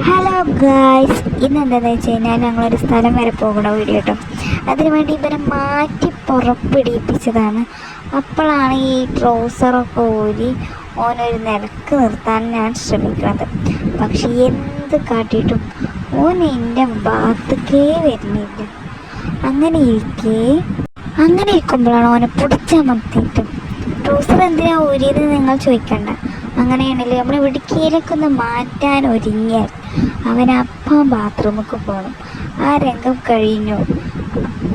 Hello guys, ഇന്നെന്താണെന്ന് വെച്ച് കഴിഞ്ഞാൽ ഞങ്ങളൊരു സ്ഥലം വരെ പോകുന്ന വീഡിയോ കേട്ടോ. അതിനുവേണ്ടി ഇവരെ മാറ്റി പുറപ്പിടിപ്പിച്ചതാണ്. അപ്പോഴാണ് ഈ ട്രൗസറൊക്കെ ഊരി ഓനൊരു നിലക്ക് നിർത്താൻ ഞാൻ ശ്രമിക്കുന്നത്. പക്ഷെ എന്ത് കാട്ടിയിട്ടും ഓൻ എൻ്റെ ഭാഗത്തേക്കേ വരുന്നില്ല. അങ്ങനെ ഇരിക്കുമ്പോഴാണ് ഓനെ പിടിച്ചമർത്തിയിട്ട് ട്രൗസർ എന്തിനാ ഊരിയത് നിങ്ങൾ ചോദിക്കണ്ട. അങ്ങനെയാണല്ലോ നമ്മൾ ഇടുക്കിയിലേക്ക് ഒന്ന് മാറ്റാൻ ഒരുങ്ങിയാൽ അവനപ്പം ബാത്റൂമിലേക്ക് പോകണം. ആ രംഗം കഴിഞ്ഞു.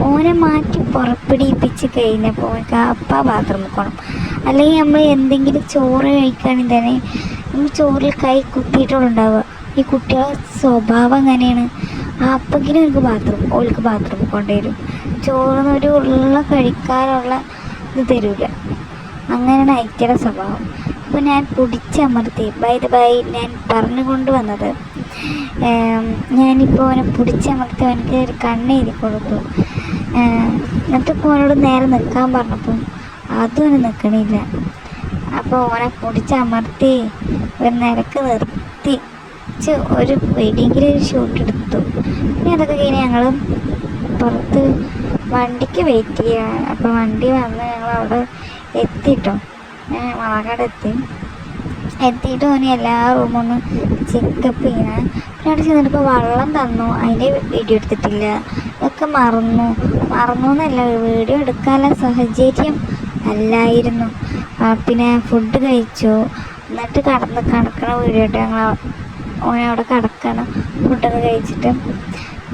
ഓനെ മാറ്റി പുറപ്പിടിപ്പിച്ച് കഴിഞ്ഞപ്പോൾ ഓനക്ക് അപ്പം ബാത്റൂമിൽ പോകണം. അല്ലെങ്കിൽ നമ്മൾ എന്തെങ്കിലും ചോറ് കഴിക്കുകയാണെങ്കിൽ തന്നെ നമ്മൾ ചോറിൽ കൈ കുത്തിയിട്ടുണ്ടാവുക. ഈ കുട്ടികളുടെ സ്വഭാവം എങ്ങനെയാണ്? അപ്പെങ്കിലും ഓൾക്ക് ബാത്റൂമിൽ കൊണ്ടുവരും. ചോറിനൊരു ഉള്ള കഴിക്കാനുള്ള ഇത് തരില്ല. അങ്ങനെയാണ് ഐറ്റയുടെ സ്വഭാവം. അപ്പോൾ ഞാൻ പിടിച്ചമർത്തി. ബൈ ഞാൻ പറഞ്ഞുകൊണ്ട് വന്നത്, ഞാനിപ്പോൾ അവനെ പിടിച്ചമർത്തി അവനക്ക് ഒരു കണ്ണെഴുതി കൊടുത്തു. എന്നിട്ടിപ്പോൾ അവനോട് നേരെ നിൽക്കാൻ പറഞ്ഞപ്പോൾ അതും അവന് നിൽക്കണില്ല. അപ്പോൾ അവനെ പിടിച്ചമർത്തി ഒരു നിരക്ക് നിർത്തിച്ച് ഒരു വീഡിയോയെങ്കിലും ഒരു ഷൂട്ട് എടുത്തു. പിന്നെ അതൊക്കെ കഴിഞ്ഞ് ഞങ്ങൾ പുറത്ത് വണ്ടിക്ക് വെയിറ്റ് ചെയ്യുകയാണ്. അപ്പോൾ വണ്ടി വന്ന് ഞങ്ങൾ അവിടെ എത്തിയിട്ടോ. വളകാട് എത്തിയിട്ട് ഓന് എല്ലാ റൂമൊന്നും ചെക്കപ്പ് ചെയ്യണം. പിന്നെ അവിടെ ചെന്നിട്ടിപ്പോൾ വെള്ളം തന്നു. അതിൻ്റെ വീഡിയോ എടുത്തിട്ടില്ല. ഇതൊക്കെ മറന്നു എന്നല്ല, വീഡിയോ എടുക്കാനുള്ള സാഹചര്യം അല്ലായിരുന്നു. പിന്നെ ഫുഡ് കഴിച്ചു. എന്നിട്ട് കിടക്കണ വീഡിയോ ഇട്ട് ഞങ്ങൾ ഓനവിടെ കിടക്കണം. ഫുഡൊക്കെ കഴിച്ചിട്ട്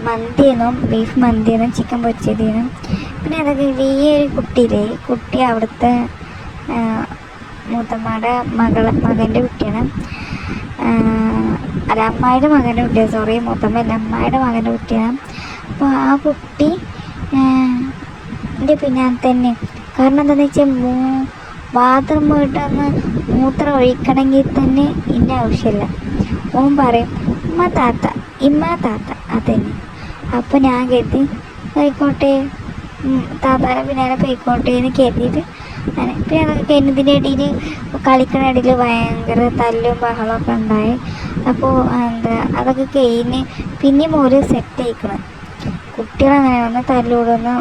മന്തിയെന്നും ബീഫ് മന്തിയെന്നും ചിക്കൻ പൊരിച്ചതിനും പിന്നെ അതൊക്കെ ഈ ഒരു കുട്ടി അവിടുത്തെ മൂത്തമ്മയുടെ മകൻ്റെ കുട്ടിയാണ്. അല്ല, അമ്മായിയുടെ മകൻ്റെ കുട്ടിയാണ്. സോറി, മൂത്തമ്മ അമ്മായിയുടെ മകൻ്റെ കുട്ടിയാണ്. അപ്പോൾ ആ കുട്ടി എൻ്റെ പിന്നാലെ തന്നെ. കാരണം എന്താണെന്ന് വെച്ചാൽ ബാത്റൂം പോയിട്ടൊന്ന് മൂത്രം ഒഴിക്കണമെങ്കിൽ തന്നെ ഇന്ന ആവശ്യമില്ല. ഓൻ പറയും ഇമ്മ താത്ത അതന്നെ. അപ്പോൾ ഞാൻ കരുതി പോയിക്കോട്ടെ, താത്താനെ പിന്നാലെ പോയിക്കോട്ടെ എന്ന് കരുതിയിട്ട് പിന്നെ അതൊക്കെ കഴിഞ്ഞതിൻ്റെ ഇടയിൽ കളിക്കണ ഇടയിൽ ഭയങ്കര തല്ലും ബഹളമൊക്കെ ഉണ്ടായി. അപ്പോൾ അതൊക്കെ കഴിഞ്ഞ് പിന്നെയും ഒരു സെറ്റ് ആയിക്കണം. കുട്ടികളങ്ങനെ വന്ന് തല്ലൂടൊന്ന്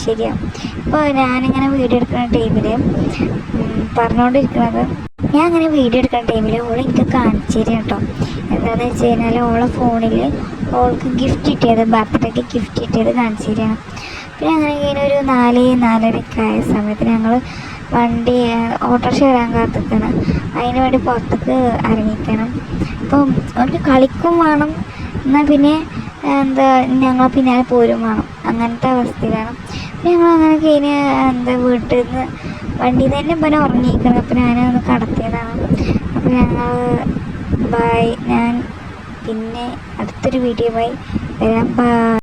ശരിയാണ്. ഇപ്പോൾ ഞാനിങ്ങനെ വീഡിയോ എടുക്കുന്ന ടൈമിൽ പറഞ്ഞുകൊണ്ടിരിക്കുന്നത്, ഞാൻ അങ്ങനെ വീഡിയോ എടുക്കുന്ന ടൈമിൽ ഓൾ എനിക്ക് കാണിച്ചു തരും കേട്ടോ. എന്താണെന്ന് വെച്ച് കഴിഞ്ഞാൽ ഓളെ ഫോണിൽ ഓൾക്ക് ബർത്ത്ഡേക്ക് ഗിഫ്റ്റ് കിട്ടിയത് കാണിച്ചു തരികയാണ്. പിന്നെ അങ്ങനെ ഇങ്ങനെ ഒരു 4-4:30 ആയ സമയത്ത് ഞങ്ങൾ വണ്ടി ഓട്ടോറിക്ഷ വരാൻ കാത്തിക്കണം. അതിന് വേണ്ടി പുറത്തേക്ക് ഇറങ്ങിക്കണം. അപ്പം അവർക്ക് കളിക്കും വേണം, എന്നാൽ പിന്നെ ഞങ്ങൾ പിന്നാലെ പോരും വേണം. അങ്ങനത്തെ അവസ്ഥയിലാണ്. പിന്നെ ഞങ്ങൾ അങ്ങനെ കഴിഞ്ഞ് വീട്ടിൽ നിന്ന് വണ്ടിയിൽ നിന്ന് തന്നെ പിന്നെ ഉറങ്ങിയിരിക്കണം. അപ്പം ഞാനൊന്ന് കടത്തിയതാണ്. അപ്പം ഞങ്ങൾ ഞാൻ പിന്നെ അടുത്തൊരു വീഡിയോ വരാം.